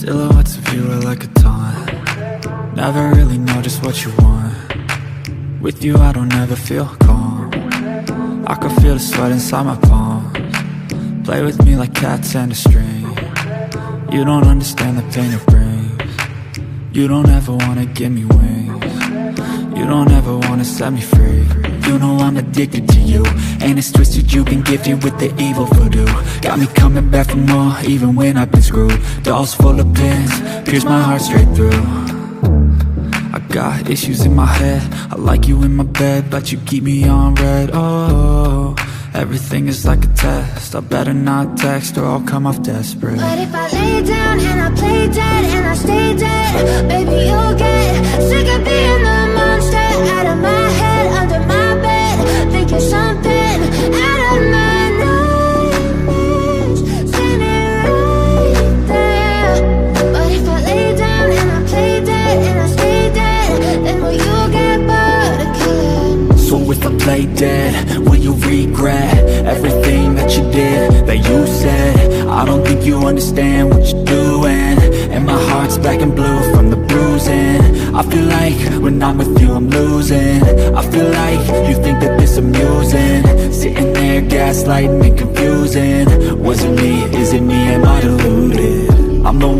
Silhouettes of you are like a taunt. Never really know just what you want. With you I don't ever feel calm. I can feel the sweat inside my palms. Play with me like cats and a string. You don't understand the pain it brings. You don't ever wanna give me wings. You don't ever wanna set me free. You know I'm addicted to you, and it's twisted, you've been gifted with the evil voodoo. Got me coming back for more, even when I've been screwed. Dolls full of pins, pierce my heart straight through. I got issues in my head, I like you in my bed, but you keep me on red. Oh, everything is like a test, I better not text or I'll come off desperate. But if I lay down and I play dead and I stay dead, baby you'll get sick of being the monster out of my head, under my bed, thinking something out of my nightmares, standing right there. But if I lay down and I play dead and I stay dead, then will you get bored of killing? So if I play dead, will you regret everything that you did, that you said? I don't think you understand what you're doing, and my heart's black and blue from the bruising. I feel like when I'm with you I'm losing. I feel like you think that this amusing, sitting there gaslighting and confusing. Was it me? Is it me? Am I deluded? I'm the